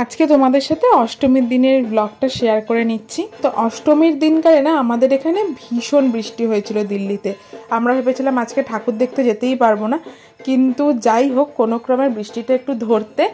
আজকে তোমাদের সাথে অষ্টমীর দিনের ব্লগটা শেয়ার করে নিচ্ছি। তো অষ্টমীর দিনকারে না আমাদের এখানে ভীষণ বৃষ্টি হয়েছিল দিল্লিতে। আমরা ভেবেছিলাম আজকে ঠাকুর দেখতে যেতেই পারবো না, কিন্তু যাই হোক কোনো ক্রমে বৃষ্টিটা একটু ধরতে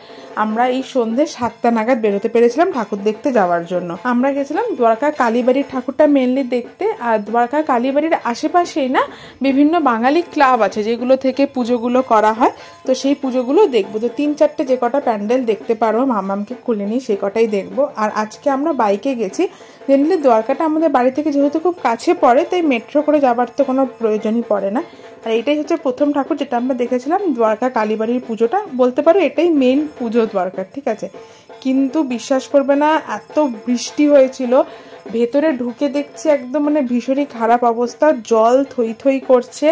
আমরা এই সন্ধ্যে 7টা নাগাদ বেরোতে পেরেছিলাম ঠাকুর দেখতে যাওয়ার জন্য। আমরা গেছিলাম দ্বারকা কালীবাড়ির ঠাকুরটা মেনলি দেখতে। আর দ্বারকা কালীবাড়ির আশেপাশেই না বিভিন্ন বাঙালি ক্লাব আছে যেগুলো থেকে পুজোগুলো করা হয়, তো সেই পুজোগুলো দেখবো। তো 3-4টে যে কটা প্যান্ডেল দেখতে পারবো, মামামকে খুলে নিই, সে কটাই দেখবো। আর আজকে আমরা বাইকে গেছি। জেনারেলি দ্বারকাটা আমাদের বাড়ি থেকে যেহেতু খুব কাছে পড়ে, তাই মেট্রো করে যাবার তো কোনো প্রয়োজনই পড়ে না। আর এটাই হচ্ছে প্রথম ঠাকুর যেটা আমরা দেখেছিলাম, দ্বারকা কালীবাড়ির পুজোটা। বলতে পারো এটাই মেন পুজো দ্বারকার, ঠিক আছে। কিন্তু বিশ্বাস করবে না, এত বৃষ্টি হয়েছিল, ভেতরে ঢুকে দেখছি একদম মানে ভীষণই খারাপ অবস্থা, জল থই থই করছে।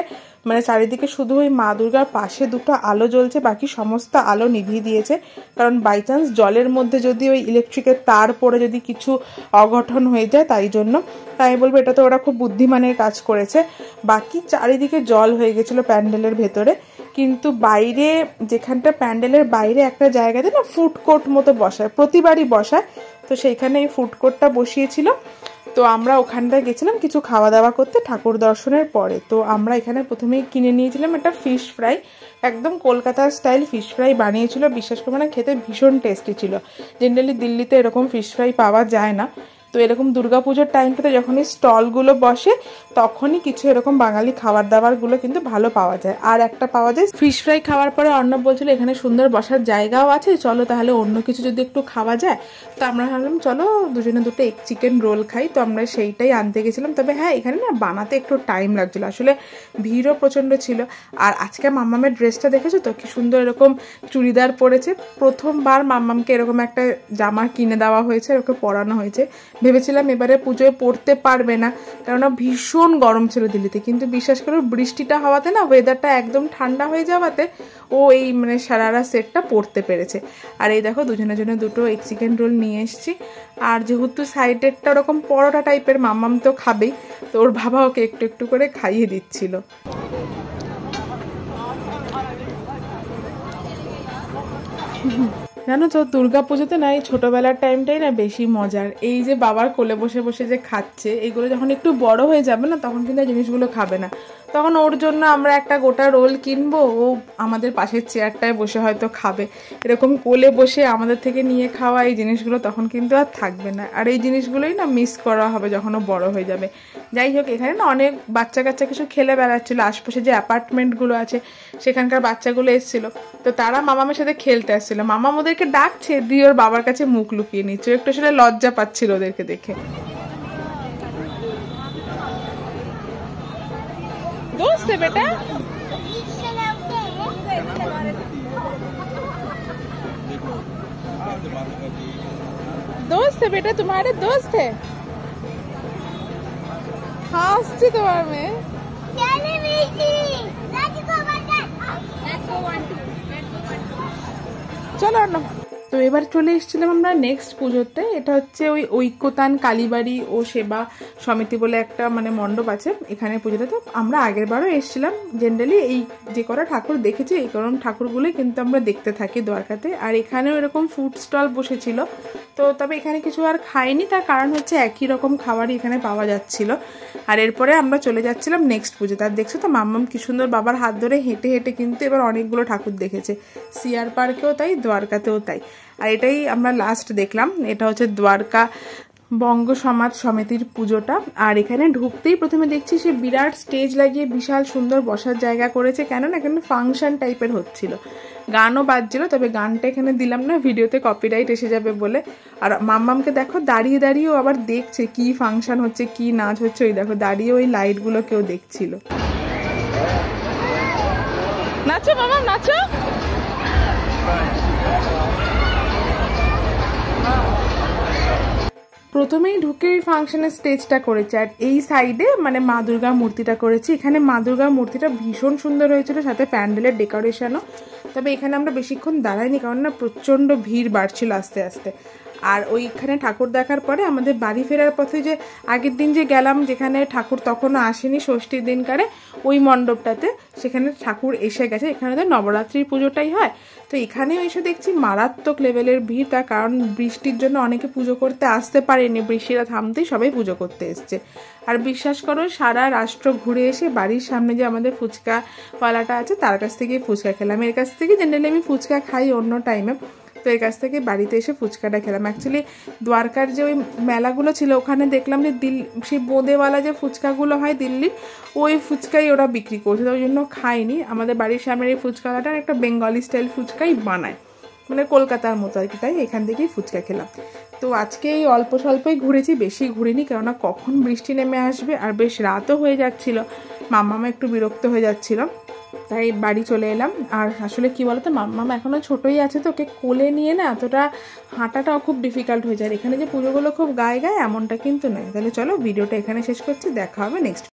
মানে চারিদিকে শুধু ওই মা দুর্গার পাশে দুটো আলো জ্বলছে, বাকি সমস্ত আলো নিভিয়ে দিয়েছে। কারণ বাই চান্স জলের মধ্যে যদি ওই ইলেকট্রিকের তার পড়ে যদি কিছু অঘটন হয়ে যায়, তাই জন্য। তাই বলবো এটা তো ওরা খুব বুদ্ধিমানের কাজ করেছে। বাকি চারিদিকে জল হয়ে গেছিলো প্যান্ডেলের ভেতরে। কিন্তু বাইরে, যেখানটা প্যান্ডেলের বাইরে একটা জায়গাতে না ফুড কোর্ট মতো বসায়, প্রতিবারই বসায়, তো সেইখানে এই ফুড কোর্টটা বসিয়েছিল। তো আমরা ওখানটায় গেছিলাম কিছু খাওয়া দাওয়া করতে ঠাকুর দর্শনের পরে। তো আমরা এখানে প্রথমেই কিনে নিয়েছিলাম একটা ফিশ ফ্রাই, একদম কলকাতার স্টাইল ফিশ ফ্রাই বানিয়েছিল। বিশ্বাস করবে না, খেতে ভীষণ টেস্টি ছিল। জেনারেলি দিল্লিতে এরকম ফিশ ফ্রাই পাওয়া যায় না। তো এরকম দুর্গাপুজোর টাইমটাতে যখন এই স্টলগুলো বসে, তখনই কিছু এরকম বাঙালি খাবার দাবারগুলো কিন্তু ভালো পাওয়া যায়। আর একটা পাওয়া যায় ফিশ ফ্রাই। খাওয়ার পরে অর্ণব বলছিল এখানে সুন্দর বসার জায়গাও আছে, চলো তাহলে অন্য কিছু যদি একটু খাওয়া যায়। তো আমরা ভাবলাম চলো দুজনে দুটো এগ চিকেন রোল খাই। তো আমরা সেইটাই আনতে গেছিলাম। তবে হ্যাঁ, এখানে না বানাতে একটু টাইম লাগছিলো, আসলে ভিড়ও প্রচণ্ড ছিল। আর আজকে মাম্মামের ড্রেসটা দেখেছো তো, কি সুন্দর এরকম চুড়িদার পরেছে। প্রথমবার মাম্মামকে এরকম একটা জামা কিনে দেওয়া হয়েছে, ওকে পরানো হয়েছে। ভেবেছিলাম এবারে পুজোয় পরতে পারবে না, কেননা ভীষণ গরম ছিল দিল্লিতে। কিন্তু বিশ্বাস করো বৃষ্টিটা হওয়াতে না, ওয়েদারটা একদম ঠান্ডা হয়ে যাওয়াতে ও এই মানে সারারা সেটটা পরতে পেরেছে। আর এই দেখো দুজনের জন্য দুটো এগ চিকেন রোল নিয়ে এসেছি। আর যেহেতু সাইডেরটা ওরকম পরোটা টাইপের, মাম্মাম তো খাবেই, তো ওর বাবা ওকে একটু একটু করে খাইয়ে দিচ্ছিল। জানো তো দুর্গা পুজোতে না এই ছোটোবেলার টাইমটাই না বেশি মজার। এই যে বাবার কোলে বসে বসে যে খাচ্ছে, এগুলো যখন একটু বড় হয়ে যাবে না, তখন কিন্তু এই জিনিসগুলো খাবে না। তখন ওর জন্য আমরা একটা গোটা রোল কিনবো, ও আমাদের পাশের চেয়ারটায় বসে হয়তো খাবে। এরকম কোলে বসে আমাদের থেকে নিয়ে খাওয়া এই জিনিসগুলো তখন কিন্তু আর থাকবে না। আর এই জিনিসগুলোই না মিস করা হবে যখন ও বড় হয়ে যাবে। যাই হোক, এখানে না অনেক বাচ্চা কাচ্চা কিছু খেলে বেড়াচ্ছিলো। আশপাশে যে অ্যাপার্টমেন্টগুলো আছে সেখানকার বাচ্চাগুলো এসেছিলো, তো তারা মামামের সাথে খেলতে আসছিলো। মামাম ওদেরকে ডাকছে, দিয়ে ওর বাবার কাছে মুখ লুকিয়ে নিচ্ছে। একটু আসলে লজ্জা পাচ্ছিল ওদেরকে দেখে। दोस्त है बेटा, दोस्त है बेटा, तुम्हारे दोस्त है। हाँ तुम्हारे में চলো না। তো এবার চলে এসেছিলাম আমরা নেক্সট পুজোতে। এটা হচ্ছে ওই ঐক্যতান কালীবাড়ি ও সেবা সমিতি বলে একটা মানে মণ্ডপ আছে এখানে পুজোতে। তো আমরা আগের বারও এসেছিলাম। জেনারেলি এই যে কটা ঠাকুর দেখেছি, এই কারণ ঠাকুরগুলোই কিন্তু আমরা দেখতে থাকি দ্বারকাতে। আর এখানেও এরকম ফুড স্টল বসেছিল। তো তবে এখানে কিছু আর খাইনি, তার কারণ হচ্ছে একই রকম খাবারই এখানে পাওয়া যাচ্ছিল। আর এরপরে আমরা চলে যাচ্ছিলাম নেক্সট পুজোতে। আর দেখছো তো মাম্মাম কি সুন্দর বাবার হাত ধরে হেঁটে হেঁটে কিন্তু এবার অনেকগুলো ঠাকুর দেখেছে। সিআর পার্কেও তাই, দ্বারকাতেও তাই। আর এটাই আমরা লাস্ট দেখলাম। এটা হচ্ছে দ্বারকা বঙ্গ সমাজ সমিতির পুজোটা। আর এখানে ঢুকতেই প্রথমে দেখছি সে বিরাট স্টেজ লাগিয়ে বিশাল সুন্দর বসার জায়গা করেছে। কেন না, এখানে ফাংশন টাইপের হচ্ছিল, গানও বাজছিল। তবে গানটা এখানে দিলাম না, ভিডিওতে কপিরাইট এসে যাবে বলে। আর মাম্মামকে দেখো দাঁড়িয়ে দাঁড়িয়েও আবার দেখছে কি ফাংশন হচ্ছে, কি নাচ হচ্ছে। ওই দেখো দাঁড়িয়ে ওই লাইটগুলো কেউ দেখছিল। নাচো মাম্মাম, নাচো। প্রথমেই ঢুকে ওই ফাংশনের স্টেজটা করেছে। আর এই সাইডে মানে মা দুর্গার মূর্তিটা করেছে। এখানে মা দুর্গার মূর্তিটা ভীষণ সুন্দর হয়েছিল, সাথে প্যান্ডেলের ডেকোরেশনও। তবে এখানে আমরা বেশিক্ষণ দাঁড়াইনি, কারণ না প্রচণ্ড ভিড় বাড়ছিল আস্তে আস্তে। আর ওইখানে ঠাকুর দেখার পরে আমাদের বাড়ি ফেরার পথে যে আগের দিন যে গেলাম যেখানে ঠাকুর তখনও আসেনি ষষ্ঠীর দিনকারে, ওই মণ্ডপটাতে, সেখানে ঠাকুর এসে গেছে। এখানে তো নবরাত্রির পুজোটাই হয়। তো এখানেও এসে দেখছি মারাত্মক লেভেলের ভিড়, তার কারণ বৃষ্টির জন্য অনেকে পুজো করতে আসতে পারেনি, বৃষ্টিটা থামতেই সবাই পুজো করতে এসছে। আর বিশ্বাস করো সারা রাষ্ট্র ঘুরে এসে বাড়ির সামনে যে আমাদের ফুচকাওয়ালাটা আছে তার কাছ থেকেই ফুচকা খেলাম। এর কাছ থেকে জেনারেলি আমি ফুচকা খাই অন্য টাইমে, তো এর কাছ থেকে বাড়িতে এসে ফুচকাটা খেলাম। অ্যাকচুয়ালি দ্বারকার যে ওই মেলাগুলো ছিল ওখানে দেখলাম যে সেই বোঁদেওয়ালা যে ফুচকাগুলো হয় দিল্লির, ওই ফুচকাই ওরা বিক্রি করছে, তো ওই জন্য খাইনি। আমাদের বাড়ির সামনের এই ফুচকাওয়ালাটা একটা বেঙ্গলি স্টাইল ফুচকাই বানায়, মানে কলকাতার মতো আর কি, তাই এখান থেকেই ফুচকা খেলাম। তো আজকে এই অল্প স্বল্পই ঘুরেছি, বেশি ঘুরিনি, কেননা কখন বৃষ্টি নেমে আসবে আর বেশ রাতও হয়ে যাচ্ছিল, মাম্মামা একটু বিরক্ত হয়ে যাচ্ছিল, তাই বাড়ি চলে এলাম। আর আসলে কি বলতো, মাম্মামা এখনও ছোটোই আছে, তো ওকে কোলে নিয়ে না এতটা হাঁটাটাও খুব ডিফিকাল্ট হয়ে যায়। এখানে যে পুজোগুলো খুব গায়ে গায়ে এমনটা কিন্তু নয়। তাহলে চলো ভিডিওটা এখানে শেষ করছি, দেখা হবে নেক্সট।